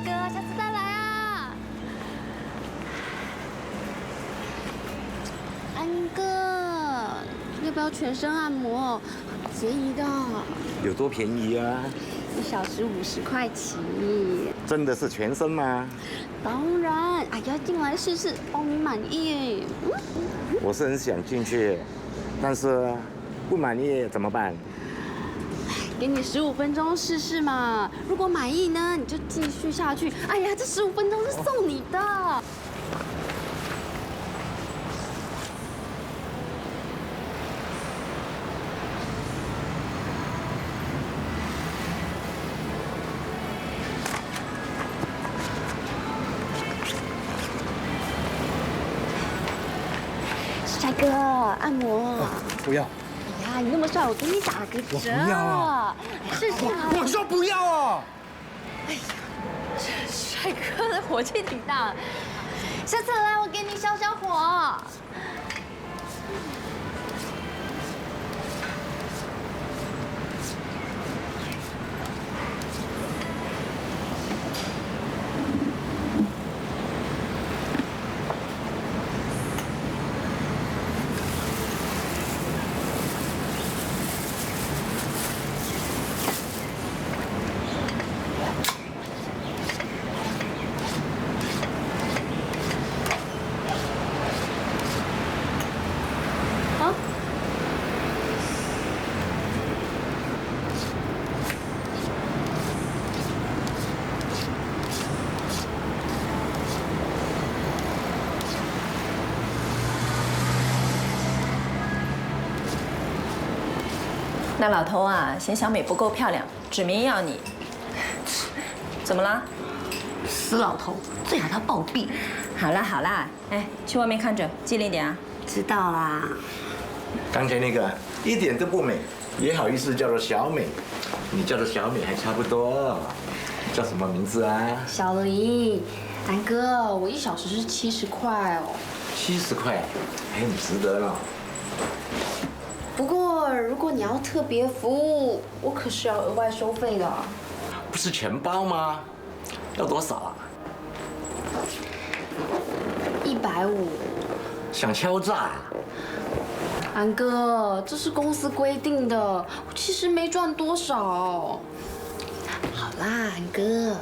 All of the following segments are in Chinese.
哥，下次再来啊。安哥，要不要全身按摩？便宜的。有多便宜啊？1小时50块起。真的是全身吗？当然，哎呀，进来试试，包你满意。我是很想进去，但是不满意怎么办？给你15分钟试试嘛，如果满意呢，你就继续下去。哎呀，这15分钟是送你的。帅哥，按摩。不要。哎呀，你那么帅，我给你打个折。我不要啊！试试啊！我说不要啊！哎呀，这帅哥的火气挺大，下次来我给你消消火。那老头啊，嫌小美不够漂亮，指名要你。怎么了？死老头，最好他暴毙。好啦好啦，哎，去外面看着，机灵点啊。知道啦。刚才那个一点都不美，也好意思叫做小美？你叫做小美还差不多。叫什么名字啊？小林，南哥，我1小时是70块哦。70块，还很值得呢。不过，如果你要特别服务，我可是要额外收费的。不是全包吗？要多少啊？150。想敲诈？安哥，这是公司规定的，我其实没赚多少。好啦，安哥，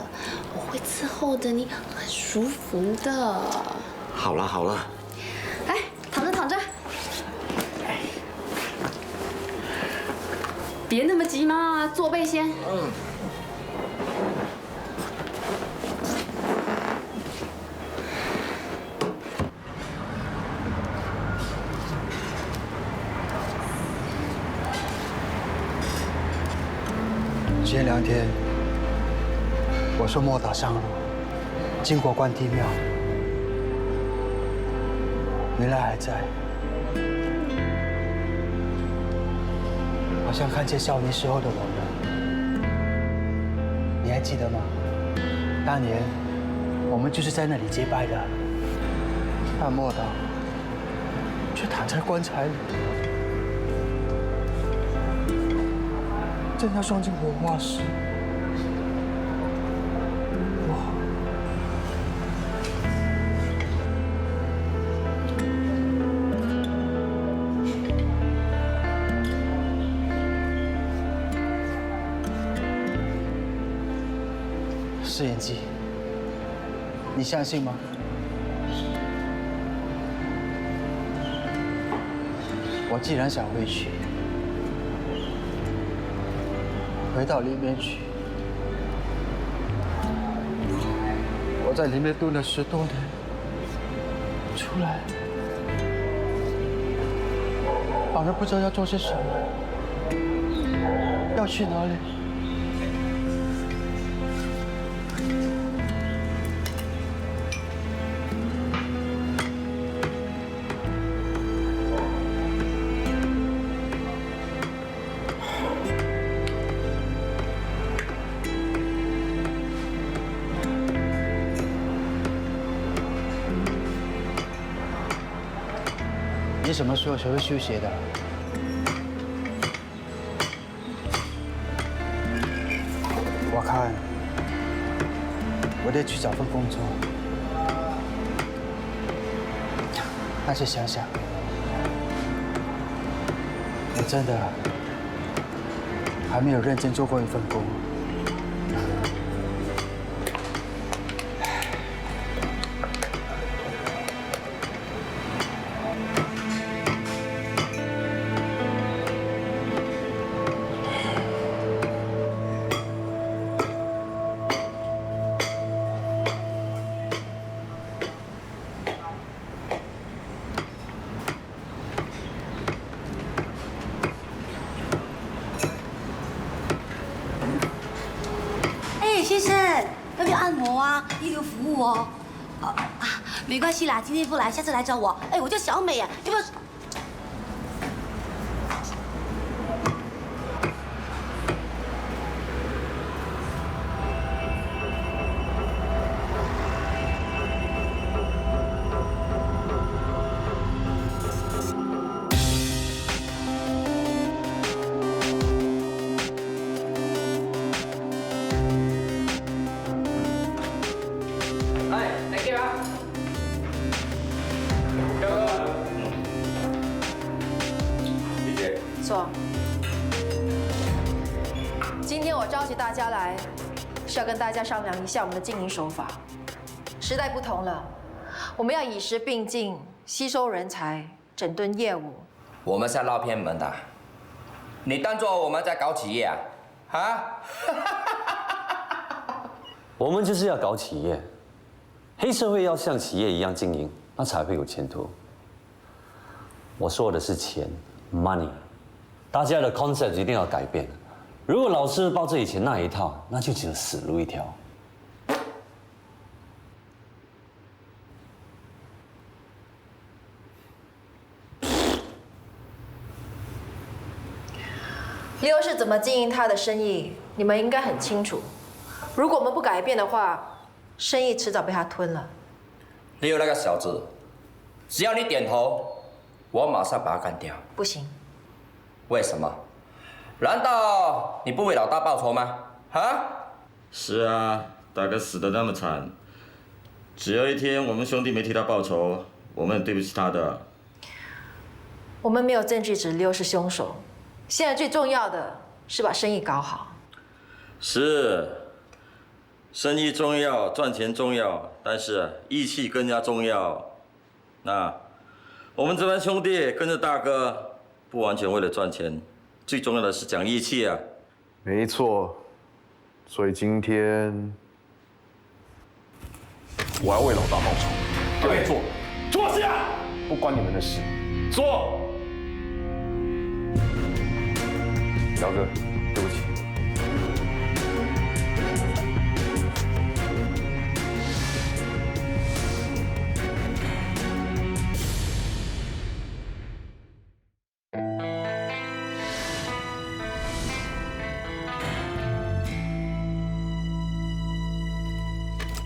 我会伺候着你，很舒服的。好了好了，来，躺着躺着。别那么急嘛，坐背先。前2天，我受莫打上路，经过关帝庙，原来还在。好像看见少年时候的我们，你还记得吗？当年我们就是在那里结拜的，但莫导却躺在棺材里，正要送进火化时，是演技，你相信吗？我既然想回去，回到里面去，我在里面蹲了10多年，出来，反而不知道要做些什么，要去哪里。你什么时候学会修鞋的？我看，我得去找份工作。但是想想，我真的还没有认真做过一份工。先生，要不要按摩啊？一流服务哦。没关系啦，今天不来，下次来找我。哎，我叫小美啊，要不要？坐。今天我召集大家来，是要跟大家商量一下我们的经营手法。时代不同了，我们要以时并进，吸收人才，整顿业务。我们是要捞偏门的，你当做我们在搞企业啊？啊？我们就是要搞企业，黑社会要像企业一样经营，那才会有前途。我说的是钱 ，money。大家的 concept 一定要改变。如果老是抱着以前那一套，那就只有死路一条。刘是怎么经营他的生意，你们应该很清楚。如果我们不改变的话，生意迟早被他吞了。刘那个小子，只要你点头，我马上把他干掉。不行。为什么？难道你不为老大报仇吗？啊？是啊，大哥死得那么惨，只要一天我们兄弟没替他报仇，我们很对不起他的。我们没有证据指刘是凶手，现在最重要的是把生意搞好。是，生意重要，赚钱重要，但是义气更加重要。那我们这帮兄弟跟着大哥。不完全为了赚钱，最重要的是讲义气啊！没错，所以今天我要为老大报仇。对，坐下，不关你们的事。坐。姚哥，对不起。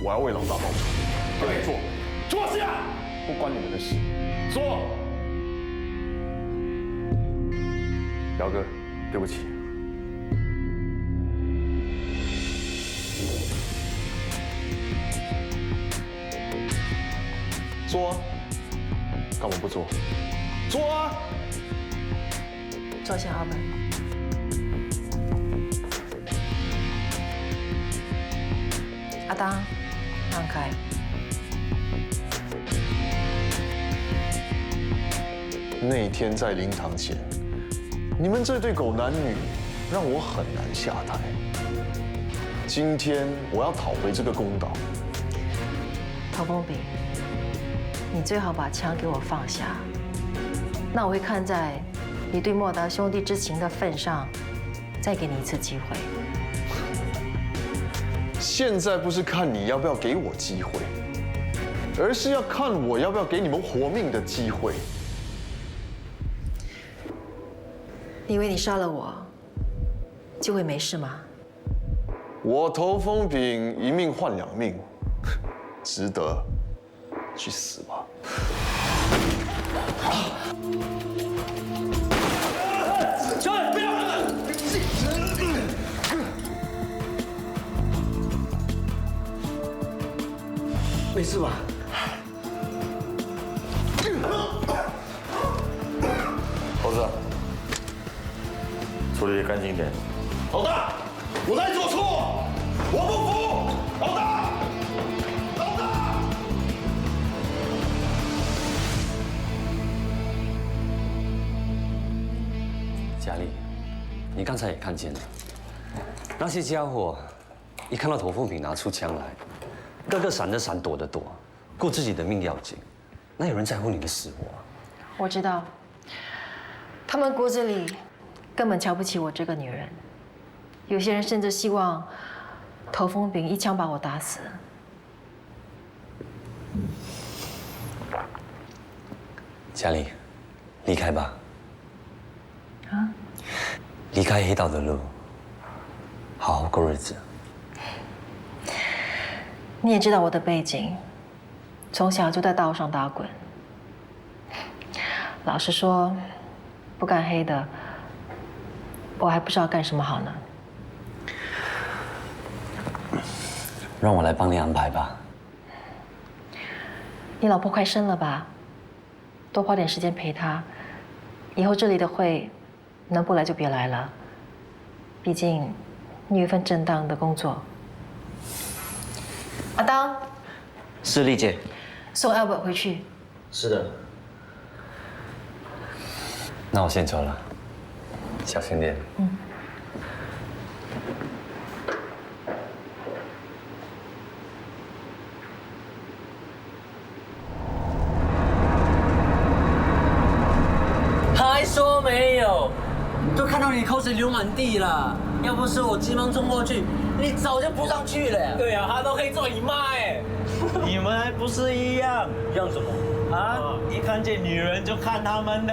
我要为老大报仇。对，坐下，不关你们的事。坐。姚哥，对不起。坐啊，干嘛不坐？坐啊！坐下，阿本。阿当。让开！那一天在灵堂前，你们这对狗男女让我很难下台。今天我要讨回这个公道。陶风炳，你最好把枪给我放下。那我会看在你对莫达兄弟之情的份上，再给你一次机会。现在不是看你要不要给我机会，而是要看我要不要给你们活命的机会。你以为你杀了我就会没事吗？我投风饼一命换2命，值得，去死吧！小伟，不要！没事吧？猴子，处理干净点。老大，我哪里做错？我不服！老大，老大！佳丽，你刚才也看见了，那些家伙一看到头凤饼拿出枪来，个个闪的闪，躲的躲，顾自己的命要紧，哪有人在乎你的死活啊？我知道，他们骨子里根本瞧不起我这个女人，有些人甚至希望头风饼一枪把我打死。佳丽，离开吧。啊？离开黑道的路，好好过日子。你也知道我的背景，从小就在道上打滚。老实说，不干黑的，我还不知道干什么好呢。让我来帮你安排吧。你老婆快生了吧？多花点时间陪她。以后这里的会，能不来就别来了。毕竟，你有一份正当的工作。阿当，是丽姐。送 Albert 回去。是的。那我先走了，小心点。嗯。还说没有，都看到你口水流满地了。要不是我急忙冲过去，你早就扑上去了。对啊，他都可以做你妈哎。你们还不是一样？一样什么？啊！一看见女人就看他们的。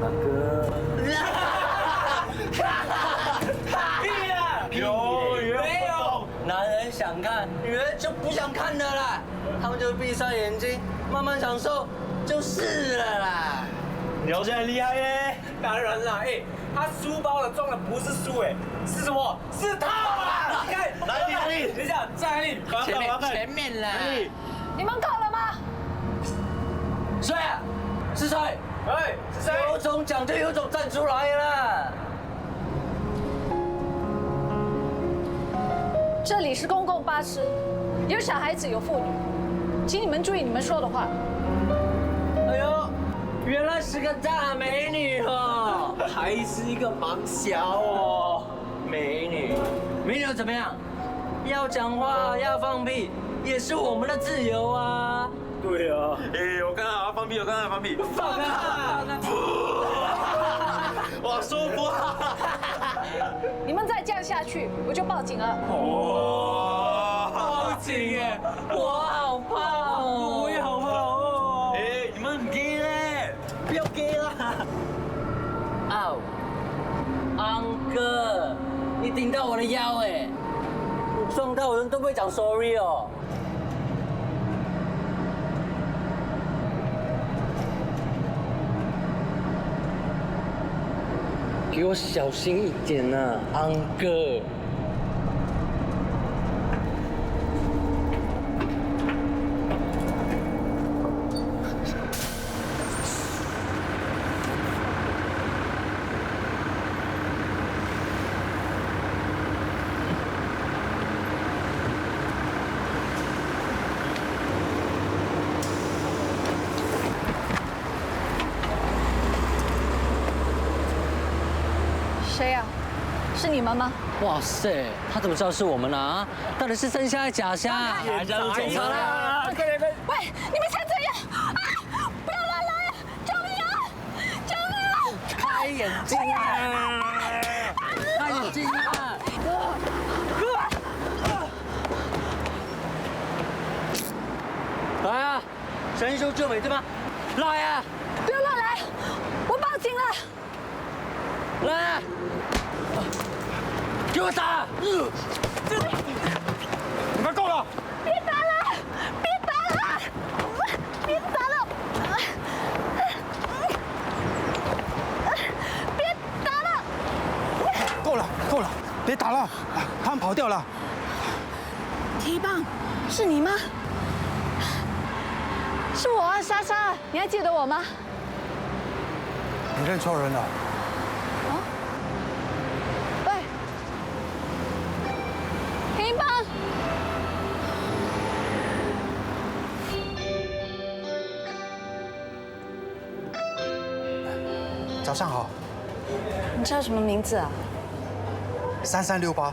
大哥。屁啊！没有。男人想看，女人就不想看的啦。他们就闭上眼睛，慢慢享受就是了啦。你好像很厉害耶！当然啦，哎，他书包的装的不是书，哎，是什么？是套啊！你看，哪里？等一下，在哪里？前面啦。你们够了吗？谁啊？是谁？哎，是谁？有种讲就有种站出来啦！这里是公共巴士，有小孩子有妇女，请你们注意你们说的话。哎呦，原来是个大美女哦，还是一个盲小哦，美女。美女又怎么样？要讲话要放屁也是我们的自由啊。对啊。哎，我刚刚要放屁，放啊！我舒服。你们再这样下去，我就报警了。报警耶！我好怕哦，我也好怕哦。哎，你们很 gay 嘞，不要 gay 啦！哦，安哥，你顶到我的腰哎！你撞到人都不会讲 sorry 哦。给我小心一点呐，安哥。谁呀？是你们吗？哇塞，他怎么知道是我们啊？到底是真虾还是假虾？大家都检查了。喂，你们想怎样？啊！不要乱来！救命啊！救命啊！开眼睛啊！开眼睛啊！来啊！神修救美对吗？来啊！不要乱来！我报警了！来啊！给我打！你们够了！别打了！别打了！别打了！别打了！够了，别打了，他们跑掉了。铁一棒，是你吗？是我啊，莎莎，你还记得我吗？你认错人了。喂，铁一棒。早上好。你叫什么名字啊？3368。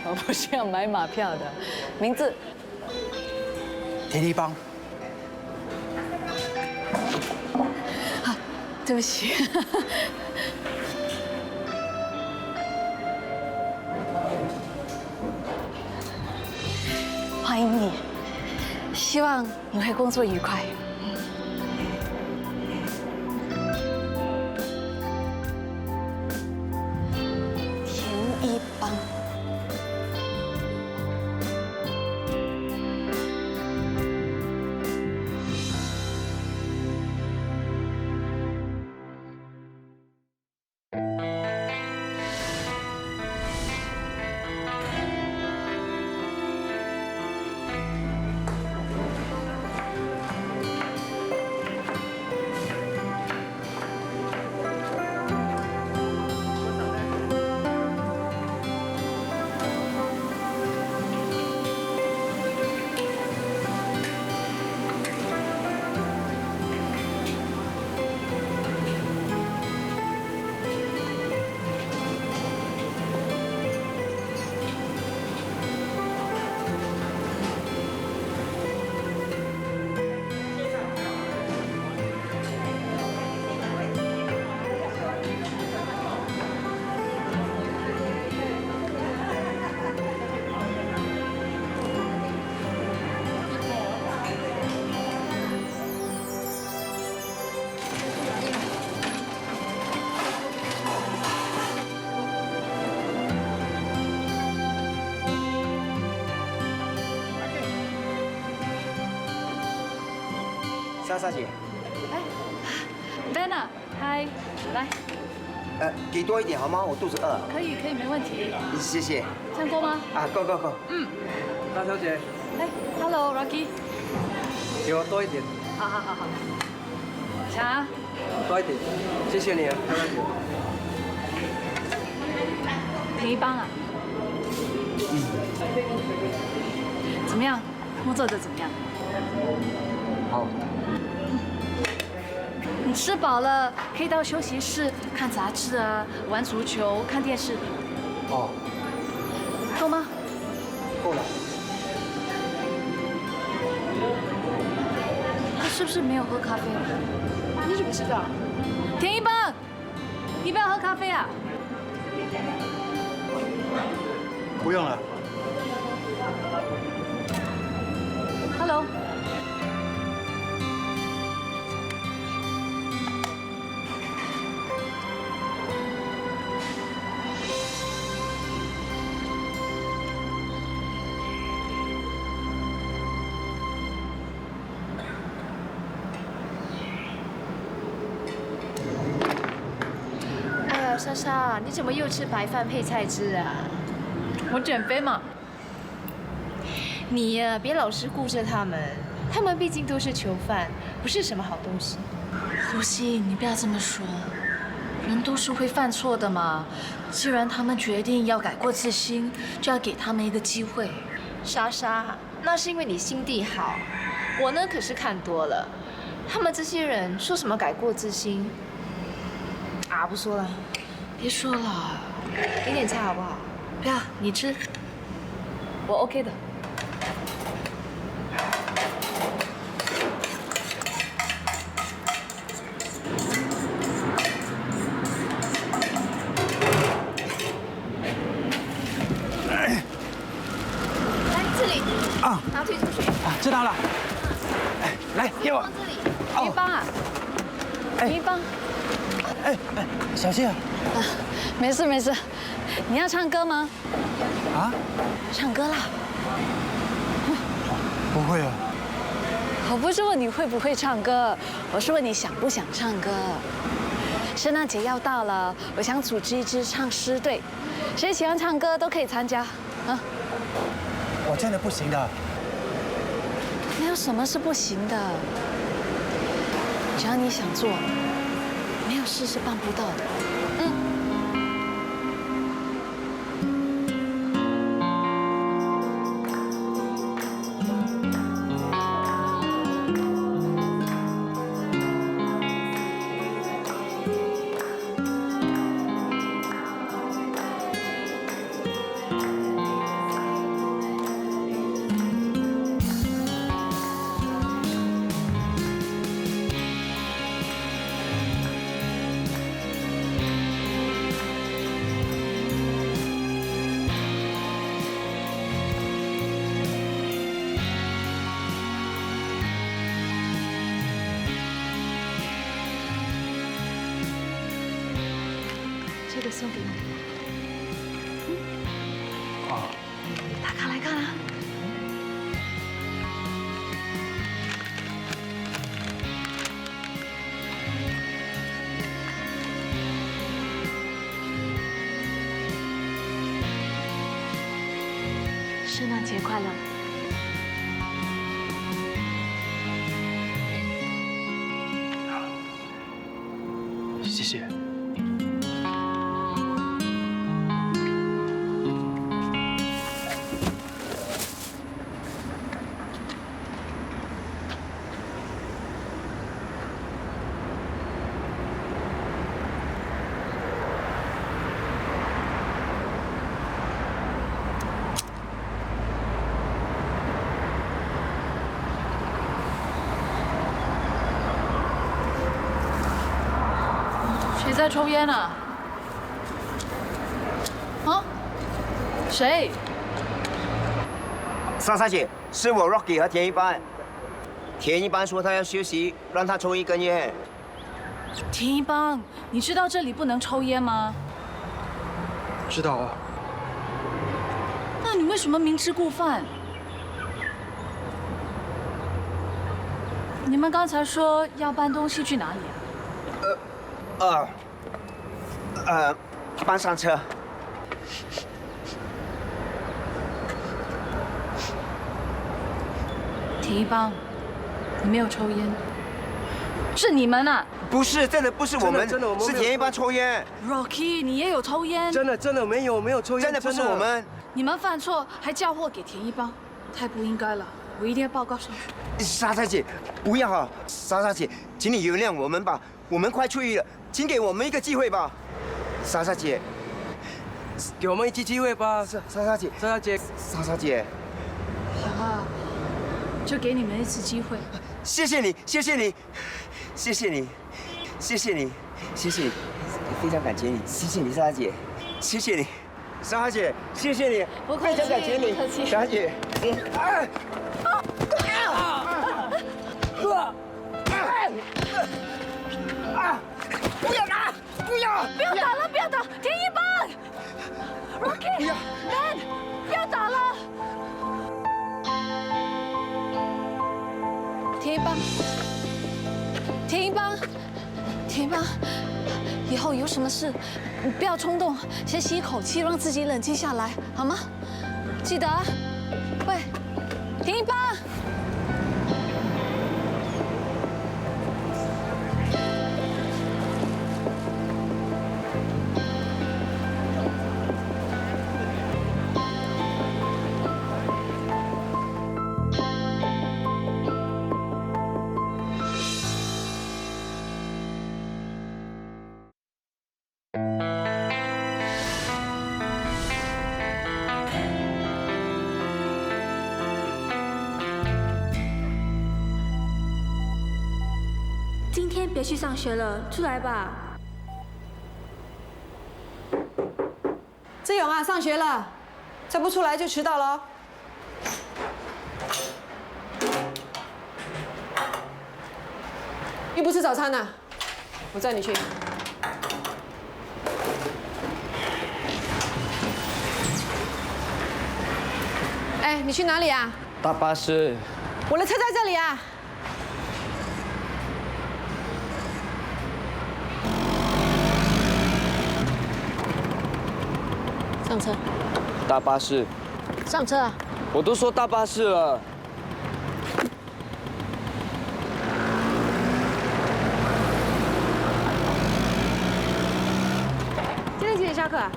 我不是要买马票的，名字。铁力帮。啊，对不起。欢迎你，希望你会工作愉快。田一帮。莎莎姐，哎 ，Vanna， 嗨，来，给多一点好吗？我肚子饿。可以，没问题。谢谢。唱歌吗？啊，够。嗯。大小姐。哎 ，Hello，Rocky。给我多一点。好。想啊。多一点，谢谢你啊，莎莎姐。田一帮啊。怎么样？工作的怎么样？好。你吃饱了，可以到休息室看杂志啊，玩足球，看电视。哦。够吗？够了。他是不是没有喝咖啡？你怎么知道？田一帮，你不要喝咖啡啊？不用了。Hello。莎莎，你怎么又吃白饭配菜汁啊？我减肥嘛。你呀，别老是顾着他们毕竟都是囚犯，不是什么好东西。露西，你不要这么说，人都是会犯错的嘛。既然他们决定要改过自新，就要给他们一个机会。莎莎，那是因为你心地好，我呢可是看多了，他们这些人说什么改过自新，啊，不说了。别说了，点点菜好不好？不要，你吃，我 OK 的。来这里啊，拿推出去啊，知道了。哎，来给我。这里，田一帮啊，田一帮。哎，小心啊！啊，没事。你要唱歌吗？啊？唱歌啦。不会啊。我不是问你会不会唱歌，我是问你想不想唱歌。圣诞节要到了，我想组织一支唱诗队，谁喜欢唱歌都可以参加。啊。我我真的不行的。没有什么是不行的，只要你想做，没有事是办不到的。这个送给你。好。打开来看啊。圣诞节快乐！谢谢。谁在抽烟啊？啊？谁？莎莎姐，是我 Rocky 和田一班。田一班说他要休息，让他抽一根烟。田一邦，你知道这里不能抽烟吗？知道啊。那你为什么明知故犯？你们刚才说要搬东西去哪里啊？搬上车。田一邦，你没有抽烟，是你们啊！不是，真的不是我们，真的我们是田一班抽烟。Rocky， 你也有抽烟？真的没有抽烟，真的不是我们。你们犯错还嫁祸给田一邦，太不应该了！我一定要报告上去。莎莎姐，不要啊！莎莎姐，请你原谅我们吧，我们快出狱了，请给我们一个机会吧，莎莎姐，给我们一次机会吧，莎莎姐，莎莎姐，莎莎姐，好啊，就给你们一次机会。谢谢你，谢谢你，谢谢你，谢谢你，谢谢你，非常感谢你，谢谢你，莎莎姐，谢谢你，莎莎姐，谢谢你，非常感谢你，莎莎姐，不要打！不要！不要打了！不要打！田一邦 ，Rocky，Man， 不要打了！田一邦，田一邦，田一邦，以后有什么事，你不要冲动，先吸一口气，让自己冷静下来，好吗？记得啊。喂，田一邦。今天别去上学了，出来吧。志勇啊，上学了，再不出来就迟到了。又不吃早餐呢，我载你去。哎，你去哪里啊？搭巴士。我的车在这里啊。上车。搭巴士。上车啊！我都说搭巴士了。今天几点下课啊？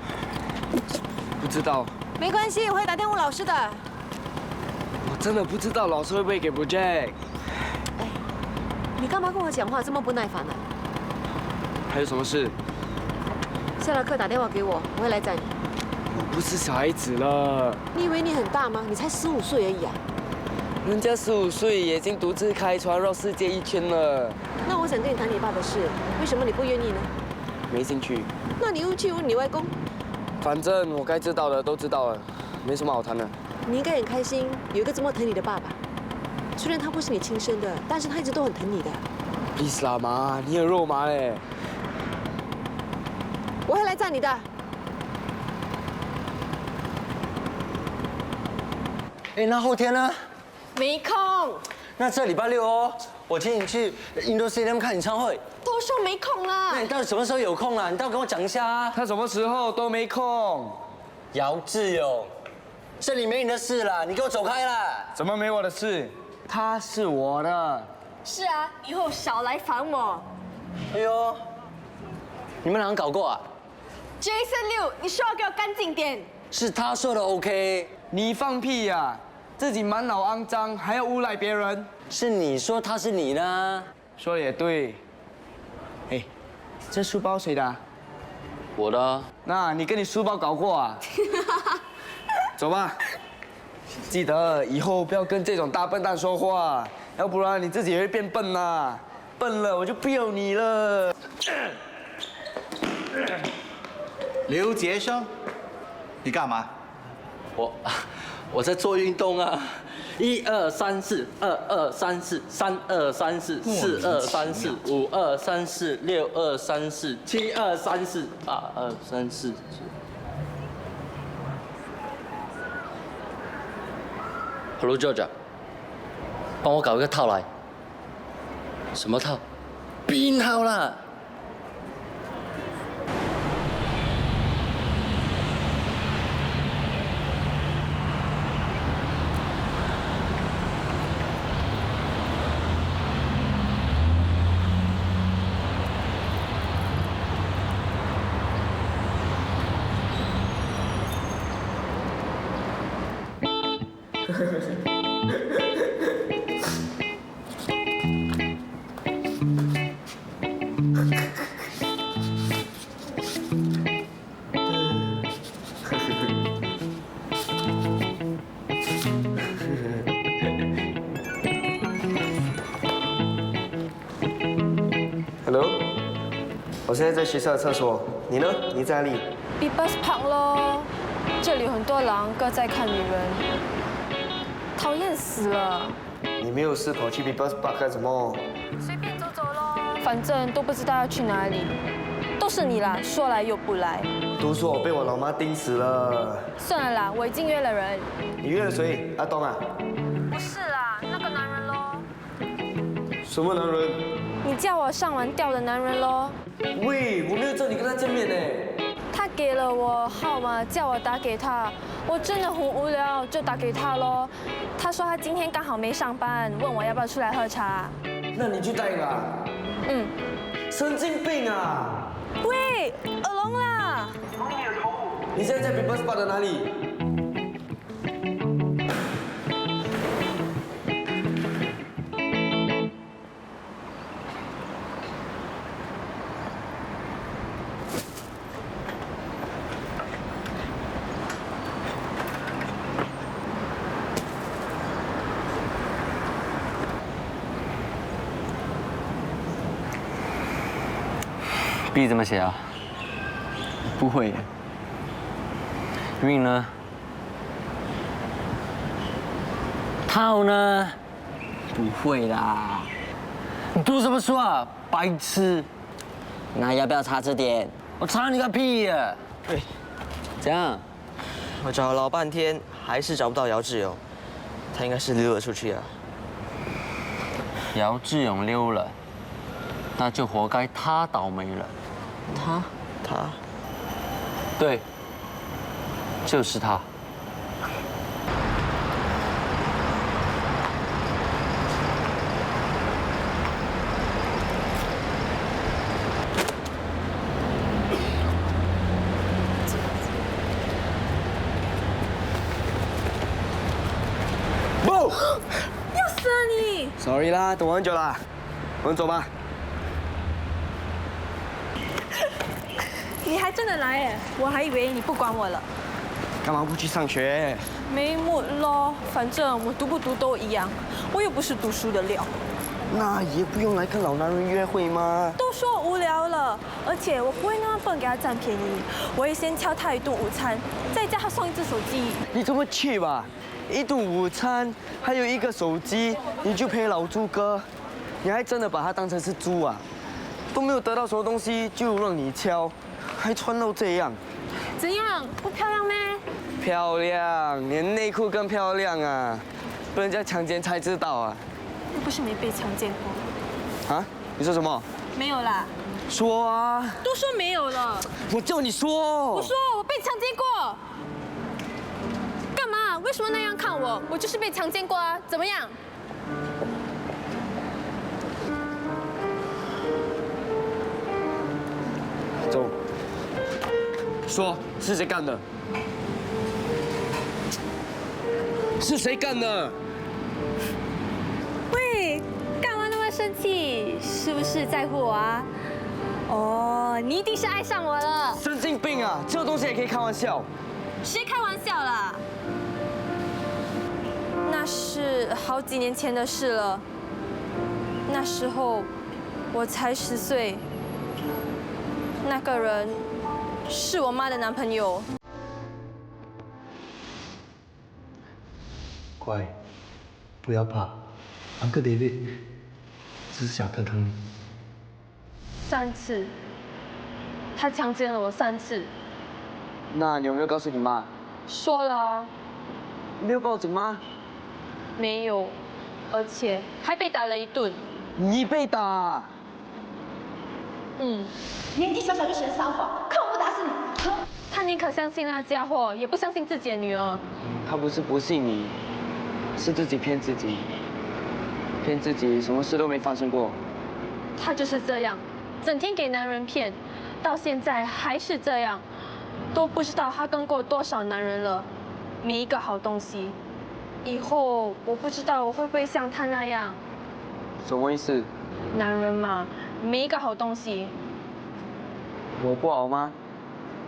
不知道，没关系，我会打电话问老师的。我真的不知道老师会不会给 project。你干嘛跟我讲话这么不耐烦呢？还有什么事？下了课打电话给我，我会来载你。我不是小孩子了。你以为你很大吗？你才15岁而已啊！人家15岁也已经独自开船绕世界一圈了。那我想跟你谈你爸的事，为什么你不愿意呢？没兴趣。那你又去问你外公？反正我该知道的都知道了，没什么好谈的。你应该很开心，有一个这么疼你的爸爸。虽然他不是你亲生的，但是他一直都很疼你的。please 啦妈，你很肉麻嘞。我会来载你的。哎，那后天呢？没空。那这礼拜6哦，我请你去印度 Stadium 看演唱会。都说没空啦。那你到底什么时候有空啊？你倒跟我讲一下啊。他什么时候都没空。姚志勇，这里没你的事啦，你给我走开啦！怎么没我的事？他是我的。是啊，以后少来烦我。哎呦，你们两个搞过啊 ？Jason 6，你说话给我干净点。是他说的 OK。你放屁呀！自己满脑肮脏，还要诬赖别人。是你说他是你呢？说的也对。哎，这书包谁的啊？我的。那你跟你书包搞过啊？走吧。记得以后不要跟这种大笨蛋说话，要不然你自己也会变笨呐。笨了我就不要你了。刘杰生，你干嘛？我在做运动啊！1、2、3、4，2、2、3、4，3、2、3、4，4、2、3、4，5、2、3、4，6、2、3、4，7、2、3、4，8、2、3、4。Hello George， 帮我搞一个套来。什么套？避孕套啦！Hello， 我现在在学校的厕所，你呢？你在哪里 ？People's Park 咯，这里有很多狼各在看女人，讨厌死了。你没有事跑去 People's Park 干什么？随便走走咯，反正都不知道要去哪里。都是你啦，说来又不来。都说我被我老妈盯死了。算了啦，我已经约了人。你约了谁？阿东啊？不是啦，那个男人咯。什么男人？你叫我上完吊的男人咯。喂，我没有叫你跟他见面呢。他给了我号码，叫我打给他。我真的很无聊，就打给他咯。他说他今天刚好没上班，问我要不要出来喝茶。那你去答应啦。嗯。神经病啊！喂，耳聋啦！你现在在 People's Park 的哪里？B 怎么写啊？不会。韵呢？套呢？不会啦。你读什么书啊，白痴！那要不要查字典？我查你个屁呀！哎，怎样？我找了老半天，还是找不到姚志勇，他应该是溜了出去啊。姚志勇溜了，那就活该他倒霉了。他？对，就是他。不，要死啊你！ sorry 啦，等我很久了，我们走吧。你还真的来哎，我还以为你不管我了。干嘛不去上学？没木咯，反正我读不读都一样，我又不是读书的料。那也不用来跟老男人约会吗？都说无聊了，而且我不会那么笨给他占便宜，我会先敲他一顿午餐，再叫他送一只手机。你这么气吧？一顿午餐，还有一个手机，你就陪老猪哥？你还真的把他当成是猪啊？都没有得到什么东西就让你敲，还穿到这样。怎样？不漂亮咩？漂亮，你的内裤更漂亮啊！被人家强奸才知道啊！又不是没被强奸过。啊？你说什么？没有啦。说啊！都说没有了。我叫你说。我说我被强奸过。干嘛？为什么那样看我？我就是被强奸过啊！怎么样？走。说是谁干的？是谁干的？喂，干嘛那么生气？是不是在乎我啊？哦，你一定是爱上我了。神经病啊！这种东西也可以开玩笑？谁开玩笑啦？那是好几年前的事了。那时候我才10岁，那个人是我妈的男朋友。乖，不要怕，Uncle David 只是想看看你。3次，他强奸了我3次。那你有没有告诉你妈？说了啊。没有报警吗？没有，而且还被打了一顿。你被打？嗯。年纪小小就学撒谎，看我不打死你！他宁可相信那家伙，也不相信自己的女儿。他不是不信你，是自己骗自己，骗自己什么事都没发生过。他就是这样，整天给男人骗，到现在还是这样，都不知道他跟过多少男人了，每一个好东西。以后我不知道我会不会像他那样。什么意思？男人嘛，每一个好东西。我不好吗？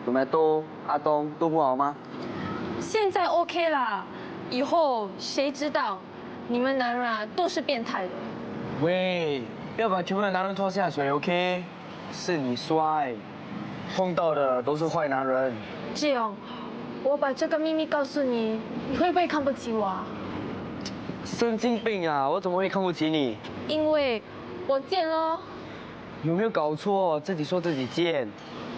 有没有阿东都不好吗？现在 OK 啦，以后谁知道？你们男人啊，都是变态的。喂，不要把全部的男人拖下水 ，OK？ 是你衰，碰到的都是坏男人。这样，我把这个秘密告诉你，你会不会看不起我啊？神经病啊！我怎么会看不起你？因为我贱咯。有没有搞错？自己说自己贱。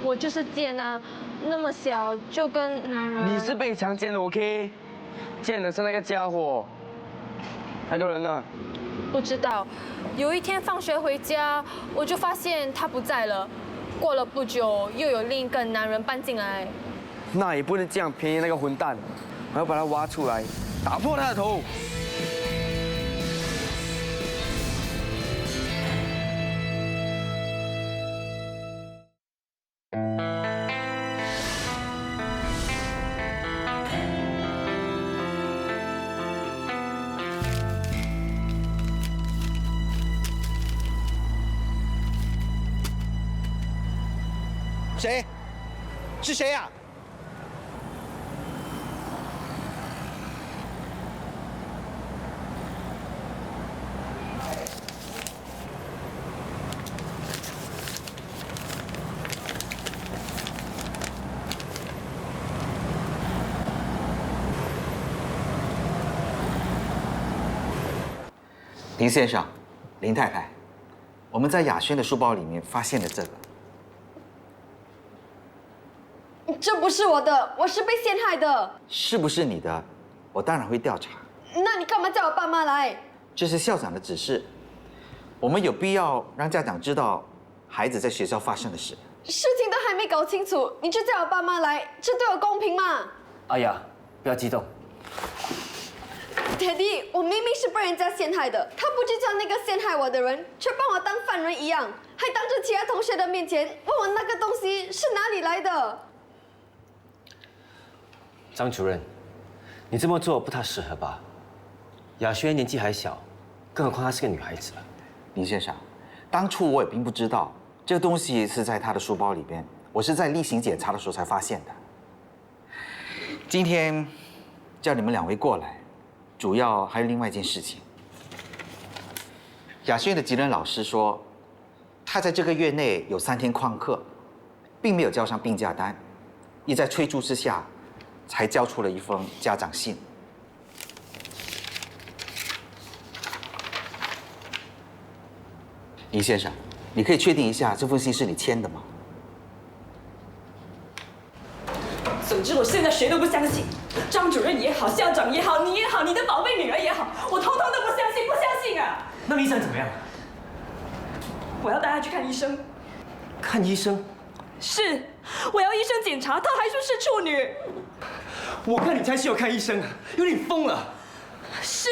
我就是贱啊，那么小就跟男人。你是被强奸的 ，OK？ 贱的是那个家伙。太多人了。不知道，有一天放学回家，我就发现他不在了。过了不久，又有另一个男人搬进来。那也不能这样便宜那个混蛋，我要把他挖出来，打破他的头。谁？是谁呀？林先生，林太太，我们在雅轩的书包里面发现了这个。这不是我的，我是被陷害的。是不是你的？我当然会调查。那你干嘛叫我爸妈来？这是校长的指示，我们有必要让家长知道孩子在学校发生的事。事情都还没搞清楚，你就叫我爸妈来，这对我公平吗？哎呀，不要激动。爹地，我明明是被人家陷害的，他不去叫那个陷害我的人，却把我当犯人一样，还当着其他同学的面前问我那个东西是哪里来的。张主任，你这么做不太适合吧？雅轩年纪还小，更何况她是个女孩子。林先生，当初我也并不知道这个东西是在她的书包里边，我是在例行检查的时候才发现的。今天叫你们2位过来，主要还有另外一件事情。雅轩的级任老师说，他在这个月内有3天旷课，并没有交上病假单，一在催促之下，才交出了一封家长信。林先生，你可以确定一下这封信是你签的吗？总之，我现在谁都不相信，张主任也好，校长也好，你也好，你的宝贝女儿也好，我通通都不相信，不相信啊！那你想怎么样？我要带她去看医生。看医生？是，我要医生检查，她还说是处女。我看你才需要看医生啊！有点疯了。是，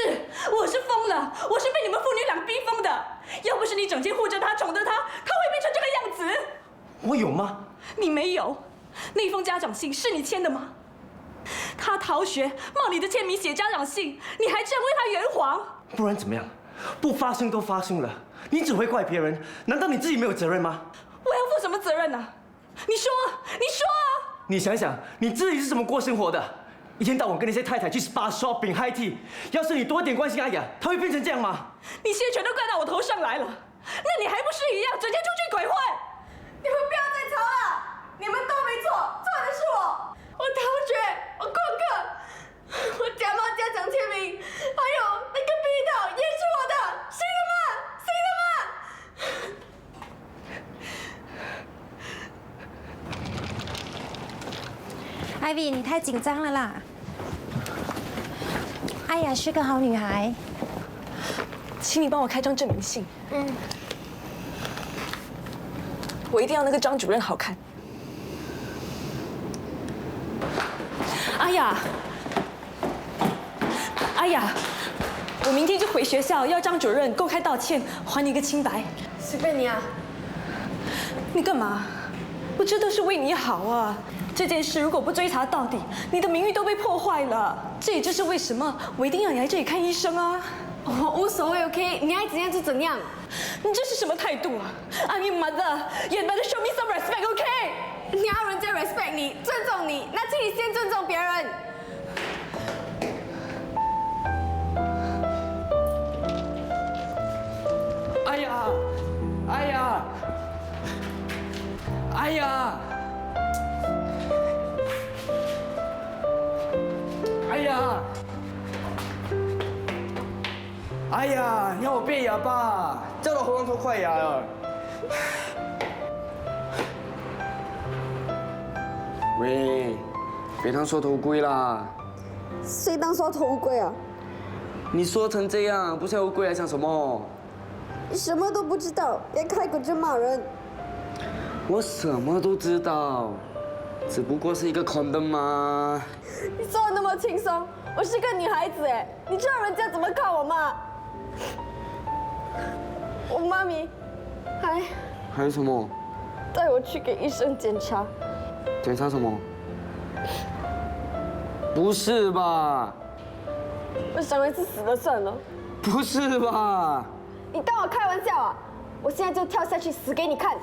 我是疯了，我是被你们父女俩逼疯的。要不是你整天护着她、宠着她，她会变成这个样子。我有吗？你没有。那封家长信是你签的吗？她逃学，冒你的签名写家长信，你还这样为她圆谎？不然怎么样？不发生都发生了，你只会怪别人，难道你自己没有责任吗？我要负什么责任呢？你说啊，你说啊！你想想，你自己是怎么过生活的？一天到晚跟那些太太去 SPA shopping high tea， 要是你多一点关心阿雅，她会变成这样吗？你现在全都怪到我头上来了，那你还不是一样，整天出去鬼混？你们不要再吵了，你们都没错，错的是我。我逃学，我旷课，我假冒家长签名，还有那个逼斗也是我的，信了吗？信了吗？Ivy， 你太紧张了啦。阿雅是个好女孩，请你帮我开张证明信。我一定要那个张主任好看。阿雅，阿雅，我明天就回学校，要张主任公开道歉，还你一个清白。随便你啊。你干嘛？我这都是为你好啊！这件事如果不追查到底，你的名誉都被破坏了。这也就是为什么我一定要你来这里看医生啊！我无所谓 ，OK？ 你爱怎样就怎样。你这是什么态度啊 ？I'm your mother, you better show me some respect, OK？ 你要人家 respect 你、尊重你，那请你先尊重别人。哎呀，哎呀，哎呀，哎呀，哎呀，你要我变哑巴，叫到喉咙都快哑了。喂，别当缩头乌龟啦！谁当缩头乌龟啊？你说成这样，不像乌龟还像什么？你什么都不知道，别开口就骂人。我什么都知道，只不过是一个 condom 嘛。你说的那么轻松，我是个女孩子哎，你知道人家怎么看我吗？我妈咪还有什么？带我去给医生检查。检查什么？不是吧？我上一次死了算了。不是吧？你当我开玩笑啊？我现在就跳下去死给你看。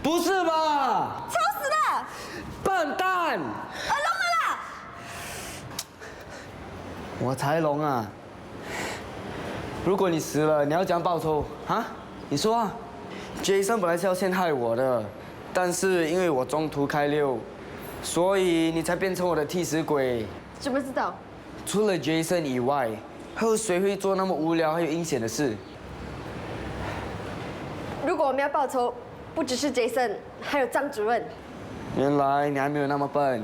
不是吧？吵死了！笨蛋！聋了啦！我才聋啊！如果你死了，你要怎样报仇啊？你说啊 ？Jason 本来是要陷害我的，但是因为我中途开溜，所以你才变成我的替死鬼。怎么知道？除了 Jason 以外，还有谁会做那么无聊还有阴险的事？如果我们要报仇，不只是 Jason， 还有张主任。原来你还没有那么笨。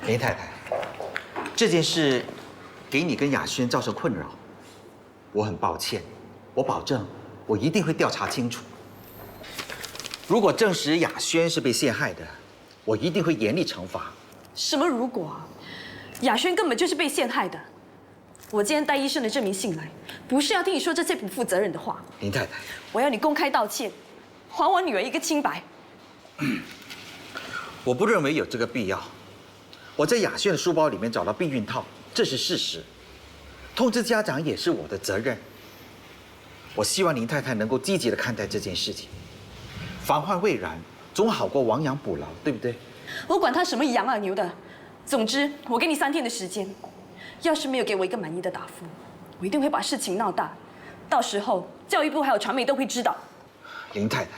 林太太，这件事给你跟雅轩造成困扰，我很抱歉，我保证我一定会调查清楚。如果证实雅轩是被陷害的，我一定会严厉惩罚。什么如果啊？雅轩根本就是被陷害的。我今天带医生的证明信来，不是要听你说这些不负责任的话。林太太，我要你公开道歉，还我女儿一个清白。我不认为有这个必要。我在雅轩的书包里面找到避孕套，这是事实。通知家长也是我的责任。我希望林太太能够积极的看待这件事情，防患未然，总好过亡羊补牢，对不对？我管他什么羊啊牛的，总之我给你3天的时间，要是没有给我一个满意的答复，我一定会把事情闹大，到时候教育部还有传媒都会知道。林太太，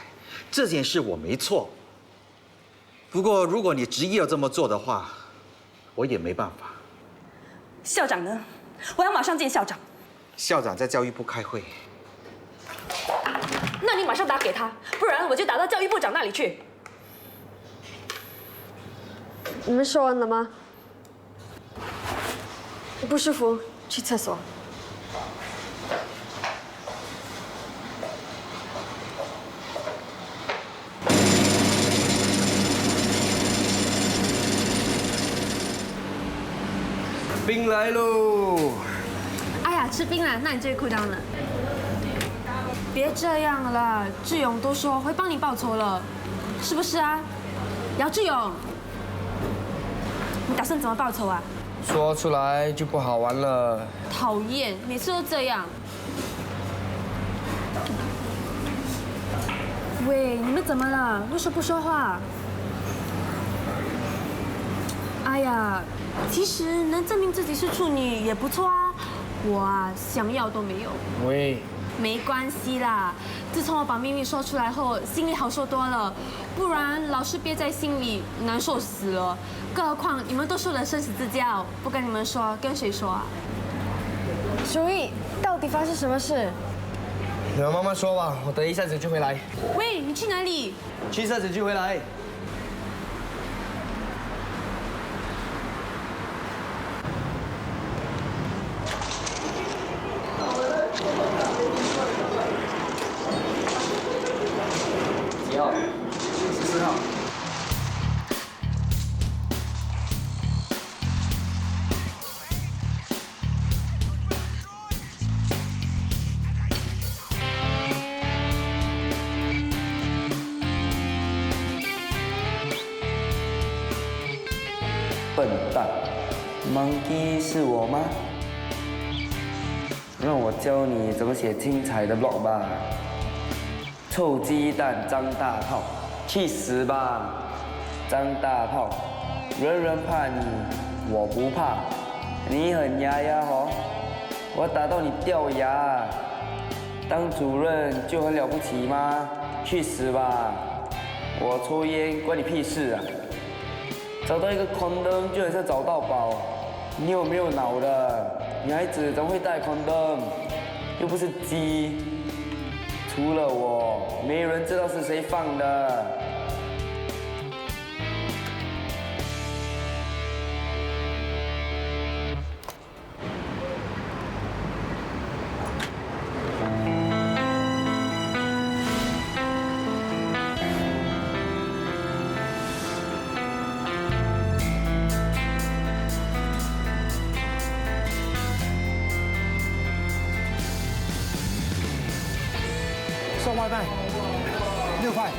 这件事我没错。不过如果你执意要这么做的话，我也没办法。校长呢？我要马上见校长。校长在教育部开会。那你马上打给他，不然我就打到教育部长那里去。你们说完了吗？不舒服，去厕所。冰来喽！哎呀，吃冰了，那你最酷当了。别这样了，志勇都说会帮你报仇了，是不是啊？姚志勇，你打算怎么报仇啊？说出来就不好玩了。讨厌，每次都这样。喂，你们怎么了？为什么不说话？哎呀，其实能证明自己是处女也不错啊。我啊，想要都没有。喂。没关系啦，自从我把秘密说出来后，心里好受多了。不然老是憋在心里，难受死了。更何况你们都说了生死之交，不跟你们说，跟谁说啊？所以到底发生什么事？你们慢慢说吧，我等一下子就回来。喂，你去哪里？去一下子就回来。几号？14号。笨蛋 ，Monkey 是我吗？让我教你怎么写精彩的 blog 吧。臭鸡蛋张大炮，去死吧！张大炮，人人怕你，我不怕。你很牙呀吼，我打到你掉牙。当主任就很了不起吗？去死吧！我抽烟关你屁事啊！找到一个 condom 就很像找到宝，你有没有脑的？女孩子怎么会戴 condom？ 又不是鸡。除了我，没人知道是谁放的。送外卖，6块。